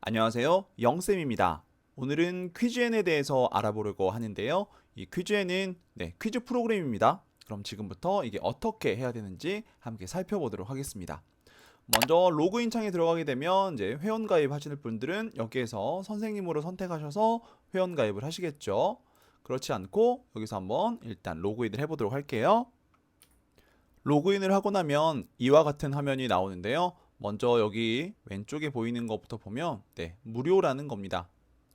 안녕하세요. 영쌤입니다. 오늘은 퀴즈엔에 대해서 알아보려고 하는데요. 이 퀴즈엔은 퀴즈 프로그램입니다. 그럼 지금부터 이게 어떻게 해야 되는지 함께 살펴보도록 하겠습니다. 먼저 로그인 창에 들어가게 되면 이제 회원 가입하시는 분들은 여기에서 선생님으로 선택하셔서 회원 가입을 하시겠죠. 그렇지 않고 여기서 한번 일단 로그인을 해보도록 할게요. 로그인을 하고 나면 이와 같은 화면이 나오는데요. 먼저 여기 왼쪽에 보이는 것부터 보면 무료라는 겁니다.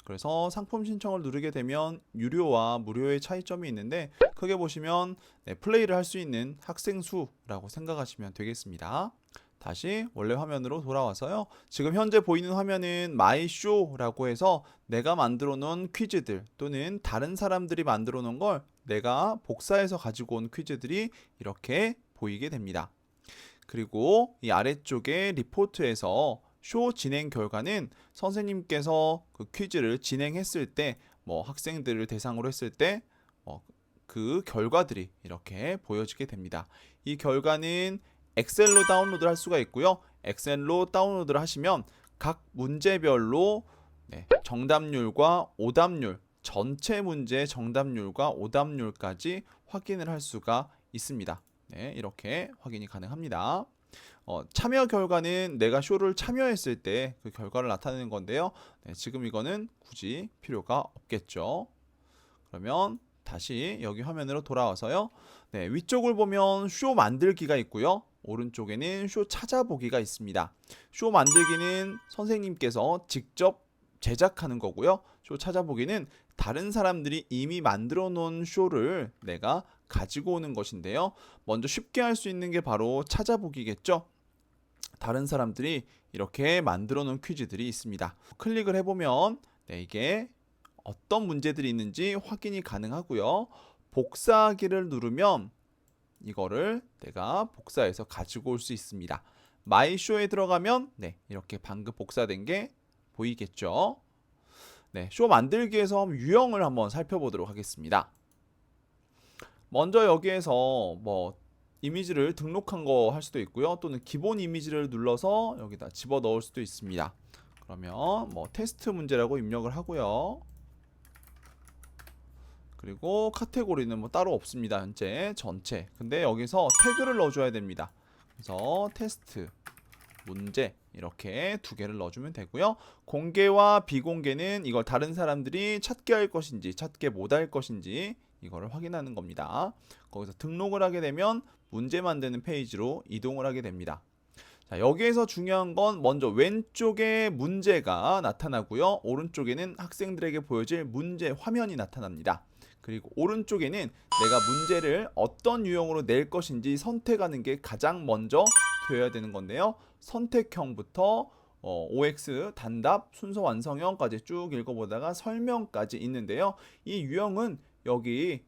그래서 상품 신청을 누르게 되면 유료와 무료의 차이점이 있는데 크게 보시면 플레이를 할 수 있는 학생 수라고 생각하시면 되겠습니다. 다시 원래 화면으로 돌아와서요. 지금 현재 보이는 화면은 마이쇼라고 해서 내가 만들어 놓은 퀴즈들 또는 다른 사람들이 만들어 놓은 걸 내가 복사해서 가지고 온 퀴즈들이 이렇게 보이게 됩니다. 그리고 이 아래쪽에 리포트에서 쇼 진행 결과는 선생님께서 그 퀴즈를 진행했을 때 학생들을 대상으로 했을 때 그 결과들이 이렇게 보여지게 됩니다. 이 결과는 엑셀로 다운로드를 할 수가 있고요. 엑셀로 다운로드를 하시면 각 문제별로 정답률과 오답률, 전체 문제 정답률과 오답률까지 확인을 할 수가 있습니다. 이렇게 확인이 가능합니다. 참여 결과는 내가 쇼를 참여했을 때 그 결과를 나타내는 건데요. 지금 이거는 굳이 필요가 없겠죠. 그러면 다시 여기 화면으로 돌아와서요. 위쪽을 보면 쇼 만들기가 있고요. 오른쪽에는 쇼 찾아보기가 있습니다. 쇼 만들기는 선생님께서 직접 제작하는 거고요. 쇼 찾아보기는 다른 사람들이 이미 만들어 놓은 쇼를 내가 가지고 오는 것인데요. 먼저 쉽게 할 수 있는 게 바로 찾아보기겠죠. 다른 사람들이 이렇게 만들어 놓은 퀴즈들이 있습니다. 클릭을 해보면 이게 어떤 문제들이 있는지 확인이 가능하고요. 복사하기를 누르면 이거를 내가 복사해서 가지고 올 수 있습니다. 마이쇼에 들어가면 이렇게 방금 복사된 게 보이겠죠. 쇼 만들기에서 유형을 한번 살펴보도록 하겠습니다. 먼저 여기에서 이미지를 등록한 거 할 수도 있고요. 또는 기본 이미지를 눌러서 여기다 집어 넣을 수도 있습니다. 그러면 테스트 문제라고 입력을 하고요. 그리고 카테고리는 따로 없습니다. 현재 전체. 근데 여기서 태그를 넣어줘야 됩니다. 그래서 테스트, 문제 이렇게 두 개를 넣어주면 되고요. 공개와 비공개는 이걸 다른 사람들이 찾게 할 것인지 찾게 못할 것인지 이거를 확인하는 겁니다. 거기서 등록을 하게 되면 문제 만드는 페이지로 이동을 하게 됩니다. 자, 여기에서 중요한 건 먼저 왼쪽에 문제가 나타나고요. 오른쪽에는 학생들에게 보여질 문제 화면이 나타납니다. 그리고 오른쪽에는 내가 문제를 어떤 유형으로 낼 것인지 선택하는 게 가장 먼저 되어야 되는 건데요. 선택형부터 OX, 단답, 순서 완성형까지 쭉 읽어보다가 설명까지 있는데요. 이 유형은 여기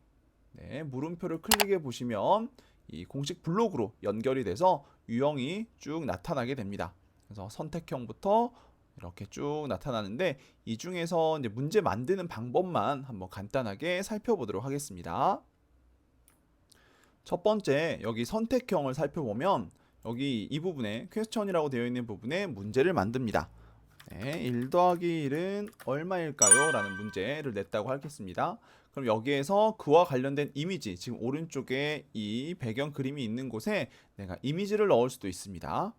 물음표를 클릭해 보시면 이 공식 블록으로 연결이 돼서 유형이 쭉 나타나게 됩니다. 그래서 선택형부터 이렇게 쭉 나타나는데 이 중에서 이제 문제 만드는 방법만 한번 간단하게 살펴보도록 하겠습니다. 첫 번째 여기 선택형을 살펴보면 여기 이 부분에 퀘스천이라고 되어 있는 부분에 문제를 만듭니다. 1 더하기 1은 얼마일까요? 라는 문제를 냈다고 하겠습니다. 그럼 여기에서 그와 관련된 이미지, 지금 오른쪽에 이 배경 그림이 있는 곳에 내가 이미지를 넣을 수도 있습니다.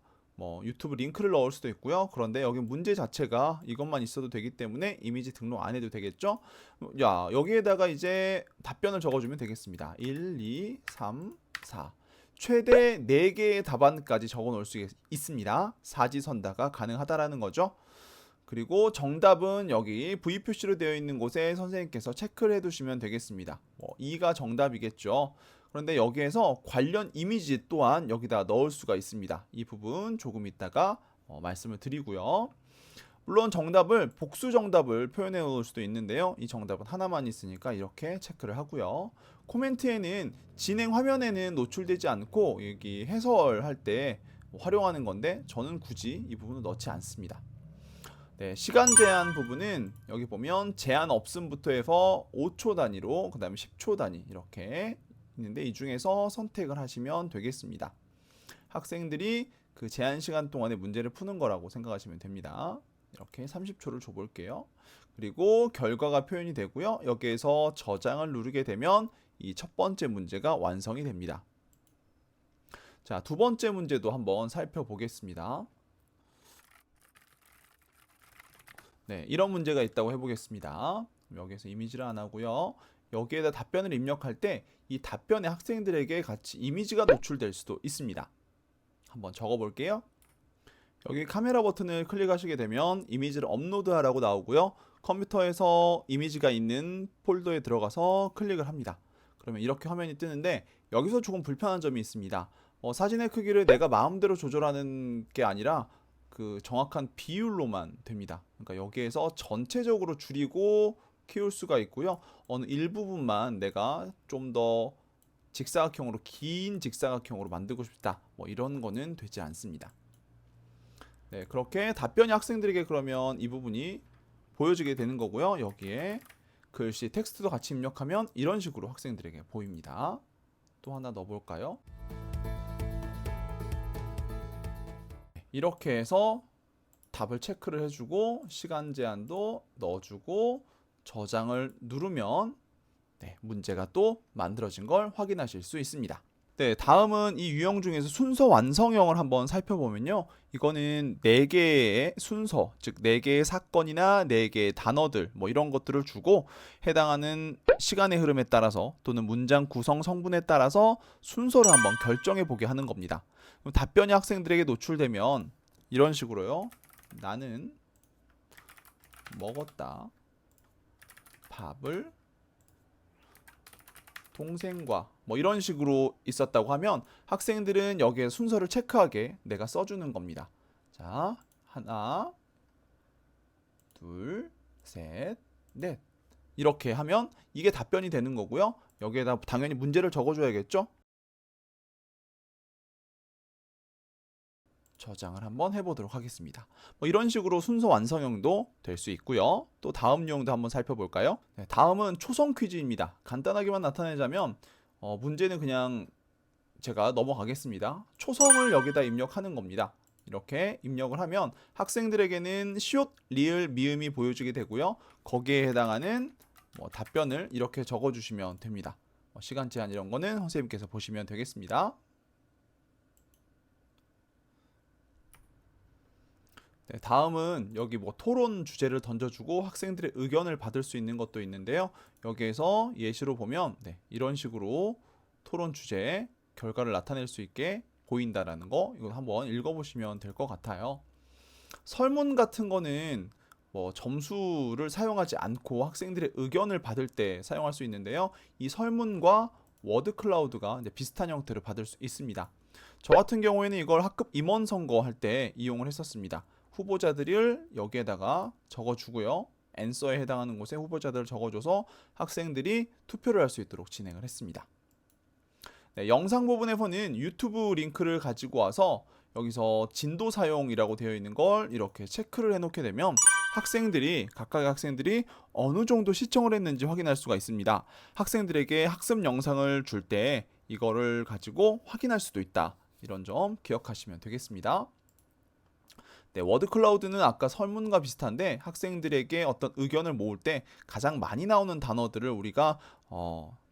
유튜브 링크를 넣을 수도 있고요. 그런데 여기 문제 자체가 이것만 있어도 되기 때문에 이미지 등록 안 해도 되겠죠? 여기에다가 이제 답변을 적어주면 되겠습니다. 1, 2, 3, 4. 최대 4개의 답안까지 적어 놓을 수 있습니다. 사지선다가 가능하다라는 거죠. 그리고 정답은 여기 V 표시로 되어 있는 곳에 선생님께서 체크를 해두시면 되겠습니다. 2가 정답이겠죠. 그런데 여기에서 관련 이미지 또한 여기다 넣을 수가 있습니다. 이 부분 조금 이따가 말씀을 드리고요. 물론 정답을 복수 정답을 표현해 놓을 수도 있는데요. 이 정답은 하나만 있으니까 이렇게 체크를 하고요. 코멘트에는 진행 화면에는 노출되지 않고 여기 해설할 때 활용하는 건데 저는 굳이 이 부분을 넣지 않습니다. 시간 제한 부분은 여기 보면 제한 없음부터 해서 5초 단위로 그 다음에 10초 단위 이렇게 있는데 이 중에서 선택을 하시면 되겠습니다. 학생들이 그 제한 시간 동안에 문제를 푸는 거라고 생각하시면 됩니다. 이렇게 30초를 줘볼게요. 그리고 결과가 표현이 되고요. 여기에서 저장을 누르게 되면 이 첫 번째 문제가 완성이 됩니다. 자, 두 번째 문제도 한번 살펴보겠습니다. 네, 이런 문제가 있다고 해보겠습니다. 여기에서 이미지를 안 하고요. 여기에다 답변을 입력할 때 이 답변에 학생들에게 같이 이미지가 노출될 수도 있습니다. 한번 적어볼게요. 여기 카메라 버튼을 클릭하시게 되면 이미지를 업로드하라고 나오고요. 컴퓨터에서 이미지가 있는 폴더에 들어가서 클릭을 합니다. 그러면 이렇게 화면이 뜨는데 여기서 조금 불편한 점이 있습니다. 사진의 크기를 내가 마음대로 조절하는 게 아니라 그 정확한 비율로만 됩니다. 그러니까 여기에서 전체적으로 줄이고 키울 수가 있고요. 어느 일부분만 내가 좀 더 직사각형으로 긴 직사각형으로 만들고 싶다. 뭐 이런 거는 되지 않습니다. 네, 그렇게 답변이 학생들에게 그러면 이 부분이 보여지게 되는 거고요. 여기에 글씨, 텍스트도 같이 입력하면 이런 식으로 학생들에게 보입니다. 또 하나 넣어볼까요? 이렇게 해서 답을 체크를 해주고 시간 제한도 넣어주고 저장을 누르면 네, 문제가 또 만들어진 걸 확인하실 수 있습니다. 네, 다음은 이 유형 중에서 순서 완성형을 한번 살펴보면요. 이거는 4개의 순서, 즉 4개의 사건이나 4개의 단어들 뭐 이런 것들을 주고 해당하는 시간의 흐름에 따라서 또는 문장 구성 성분에 따라서 순서를 한번 결정해 보게 하는 겁니다. 그럼 답변이 학생들에게 노출되면 이런 식으로요. 나는 먹었다. 밥을 동생과 뭐 이런 식으로 있었다고 하면 학생들은 여기에 순서를 체크하게 내가 써주는 겁니다. 자, 하나, 둘, 셋, 넷. 이렇게 하면 이게 답변이 되는 거고요. 여기에다 당연히 문제를 적어줘야겠죠? 저장을 한번 해보도록 하겠습니다. 뭐 이런 식으로 순서 완성형도 될 수 있고요. 또 다음 유형도 한번 살펴볼까요? 네, 다음은 초성 퀴즈입니다. 간단하게만 나타내자면 문제는 그냥 제가 넘어가겠습니다. 초성을 여기다 입력하는 겁니다. 이렇게 입력을 하면 학생들에게는 시옷, 리을, 미음이 보여지게 되고요. 거기에 해당하는 답변을 이렇게 적어주시면 됩니다. 시간 제한 이런 거는 선생님께서 보시면 되겠습니다. 네, 다음은 여기 토론 주제를 던져주고 학생들의 의견을 받을 수 있는 것도 있는데요. 여기에서 예시로 보면 이런 식으로 토론 주제의 결과를 나타낼 수 있게 보인다라는 거 이거 한번 읽어보시면 될 것 같아요. 설문 같은 거는 점수를 사용하지 않고 학생들의 의견을 받을 때 사용할 수 있는데요. 이 설문과 워드 클라우드가 비슷한 형태를 받을 수 있습니다. 저 같은 경우에는 이걸 학급 임원 선거 할 때 이용을 했었습니다. 후보자들을 여기에다가 적어주고요. 앤서에 해당하는 곳에 후보자들을 적어줘서 학생들이 투표를 할 수 있도록 진행을 했습니다. 네, 영상 부분에서는 유튜브 링크를 가지고 와서 여기서 진도 사용이라고 되어 있는 걸 이렇게 체크를 해놓게 되면 각각의 학생들이 어느 정도 시청을 했는지 확인할 수가 있습니다. 학생들에게 학습 영상을 줄 때 이거를 가지고 확인할 수도 있다. 이런 점 기억하시면 되겠습니다. 네, 워드 클라우드는 아까 설문과 비슷한데 학생들에게 어떤 의견을 모을 때 가장 많이 나오는 단어들을 우리가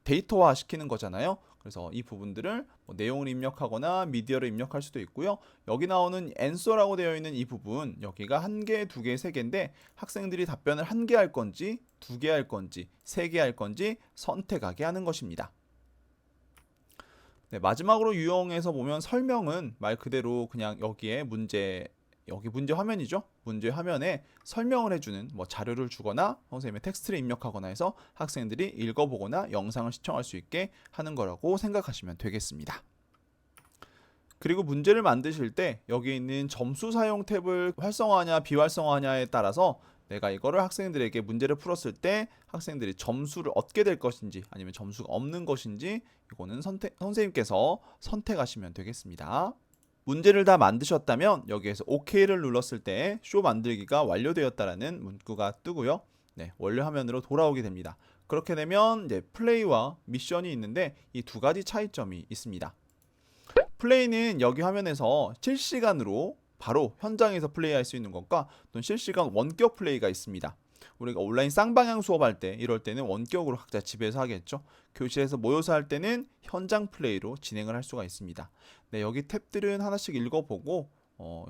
데이터화 시키는 거잖아요. 그래서 이 부분들을 내용을 입력하거나 미디어를 입력할 수도 있고요. 여기 나오는 answer라고 되어 있는 이 부분 여기가 1개, 2개, 3개인데 학생들이 답변을 1개 할 건지 2개 할 건지 3개 할 건지 선택하게 하는 것입니다. 네, 마지막으로 유형에서 보면 설명은 말 그대로 그냥 여기 문제 화면이죠. 문제 화면에 설명을 해주는 자료를 주거나 선생님의 텍스트를 입력하거나 해서 학생들이 읽어보거나 영상을 시청할 수 있게 하는 거라고 생각하시면 되겠습니다. 그리고 문제를 만드실 때 여기 있는 점수 사용 탭을 활성화하냐 비활성화하냐에 따라서 내가 이거를 학생들에게 문제를 풀었을 때 학생들이 점수를 얻게 될 것인지 아니면 점수가 없는 것인지 이거는 선생님께서 선택하시면 되겠습니다. 문제를 다 만드셨다면 여기에서 OK를 눌렀을 때 쇼 만들기가 완료되었다라는 문구가 뜨고요. 네, 원래 화면으로 돌아오게 됩니다. 그렇게 되면 이제 플레이와 미션이 있는데 이 두 가지 차이점이 있습니다. 플레이는 여기 화면에서 실시간으로 바로 현장에서 플레이할 수 있는 것과 또는 실시간 원격 플레이가 있습니다. 우리가 온라인 쌍방향 수업할 때 이럴 때는 원격으로 각자 집에서 하겠죠. 교실에서 모여서 할 때는 현장 플레이로 진행을 할 수가 있습니다. 네, 여기 탭들은 하나씩 읽어보고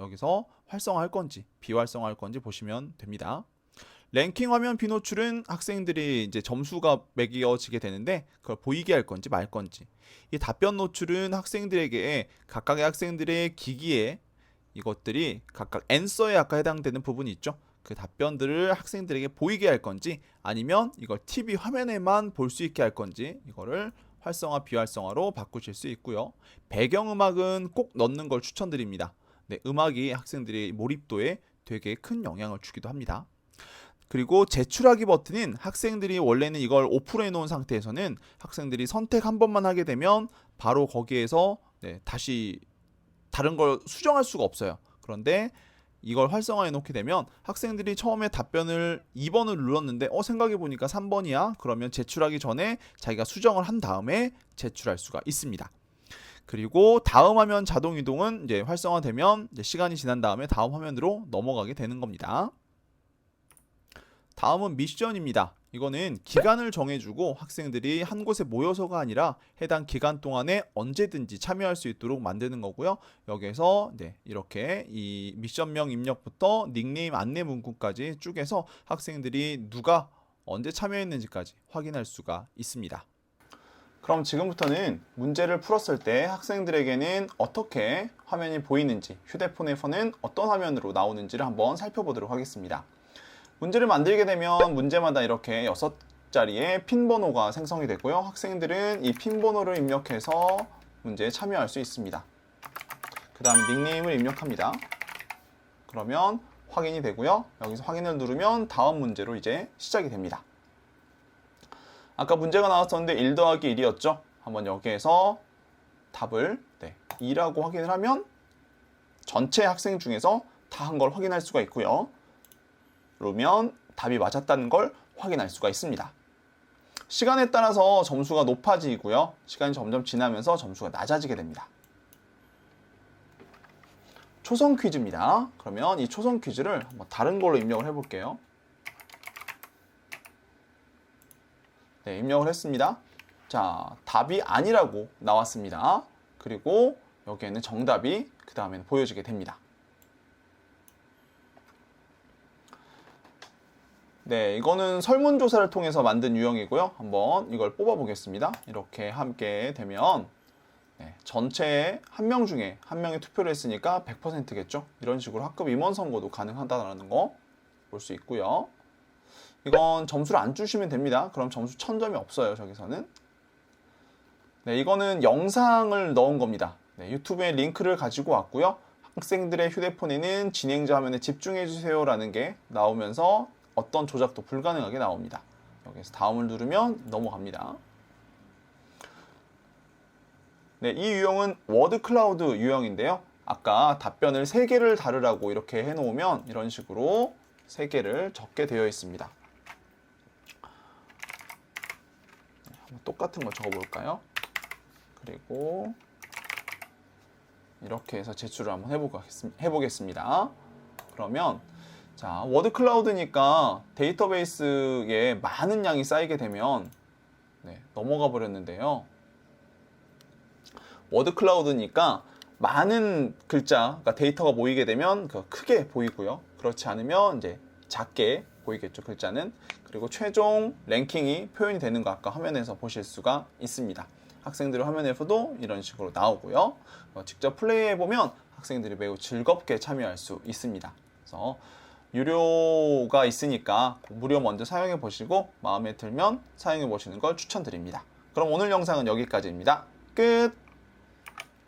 여기서 활성화할 건지 비활성화할 건지 보시면 됩니다. 랭킹 화면 비노출은 학생들이 이제 점수가 매겨지게 되는데 그걸 보이게 할 건지 말 건지. 이 답변 노출은 학생들에게 각각의 학생들의 기기에 이것들이 각각 앤서에 아까 해당되는 부분이 있죠. 그 답변들을 학생들에게 보이게 할 건지 아니면 이걸 TV 화면에만 볼 수 있게 할 건지 이거를 활성화 비활성화로 바꾸실 수 있고요. 배경음악은 꼭 넣는 걸 추천드립니다. 네, 음악이 학생들의 몰입도에 되게 큰 영향을 주기도 합니다. 그리고 제출하기 버튼은 학생들이 원래는 이걸 오프로 해놓은 상태에서는 학생들이 선택 한 번만 하게 되면 바로 거기에서 다시 다른 걸 수정할 수가 없어요. 그런데 이걸 활성화해 놓게 되면 학생들이 처음에 답변을 2번을 눌렀는데 생각해보니까 3번이야? 그러면 제출하기 전에 자기가 수정을 한 다음에 제출할 수가 있습니다. 그리고 다음 화면 자동 이동은 이제 활성화되면 이제 시간이 지난 다음에 다음 화면으로 넘어가게 되는 겁니다. 다음은 미션입니다. 이거는 기간을 정해주고 학생들이 한 곳에 모여서가 아니라 해당 기간 동안에 언제든지 참여할 수 있도록 만드는 거고요. 여기에서 이렇게 이 미션명 입력부터 닉네임 안내 문구까지 쭉 해서 학생들이 누가 언제 참여했는지까지 확인할 수가 있습니다. 그럼 지금부터는 문제를 풀었을 때 학생들에게는 어떻게 화면이 보이는지, 휴대폰에서는 어떤 화면으로 나오는지를 한번 살펴보도록 하겠습니다. 문제를 만들게 되면 문제마다 이렇게 6자리의 핀 번호가 생성이 되고요. 학생들은 이 핀 번호를 입력해서 문제에 참여할 수 있습니다. 그 다음에 닉네임을 입력합니다. 그러면 확인이 되고요. 여기서 확인을 누르면 다음 문제로 이제 시작이 됩니다. 아까 문제가 나왔었는데 1 더하기 1이었죠. 한번 여기에서 답을 2라고 확인을 하면 전체 학생 중에서 다 한 걸 확인할 수가 있고요. 그러면 답이 맞았다는 걸 확인할 수가 있습니다. 시간에 따라서 점수가 높아지고요. 시간이 점점 지나면서 점수가 낮아지게 됩니다. 초성 퀴즈입니다. 그러면 이 초성 퀴즈를 한번 다른 걸로 입력을 해볼게요. 네, 입력을 했습니다. 자, 답이 아니라고 나왔습니다. 그리고 여기에는 정답이 그 다음에는 보여지게 됩니다. 네, 이거는 설문조사를 통해서 만든 유형이고요. 한번 이걸 뽑아 보겠습니다. 이렇게 함께 되면 전체 한 명 중에 한 명이 투표를 했으니까 100%겠죠. 이런 식으로 학급 임원 선거도 가능하다는 거 볼 수 있고요. 이건 점수를 안 주시면 됩니다. 그럼 점수 1000점이 없어요. 저기서는. 네, 이거는 영상을 넣은 겁니다. 유튜브에 링크를 가지고 왔고요. 학생들의 휴대폰에는 진행자 화면에 집중해 주세요라는 게 나오면서 어떤 조작도 불가능하게 나옵니다. 여기서 다음을 누르면 넘어갑니다. 네, 이 유형은 워드 클라우드 유형인데요. 아까 답변을 3개를 다르라고 이렇게 해놓으면 이런 식으로 3개를 적게 되어 있습니다. 한번 똑같은 거 적어볼까요? 그리고 이렇게 해서 제출을 한번 해보겠습니다. 그러면 자, 워드 클라우드니까 데이터베이스에 많은 양이 쌓이게 되면 넘어가 버렸는데요. 워드 클라우드니까 많은 글자가 데이터가 모이게 되면 크게 보이고요. 그렇지 않으면 이제 작게 보이겠죠, 글자는. 그리고 최종 랭킹이 표현이 되는 거 아까 화면에서 보실 수가 있습니다. 학생들의 화면에서도 이런 식으로 나오고요. 직접 플레이해보면 학생들이 매우 즐겁게 참여할 수 있습니다. 그래서 유료가 있으니까 무료 먼저 사용해 보시고 마음에 들면 사용해 보시는 걸 추천드립니다. 그럼 오늘 영상은 여기까지입니다. 끝!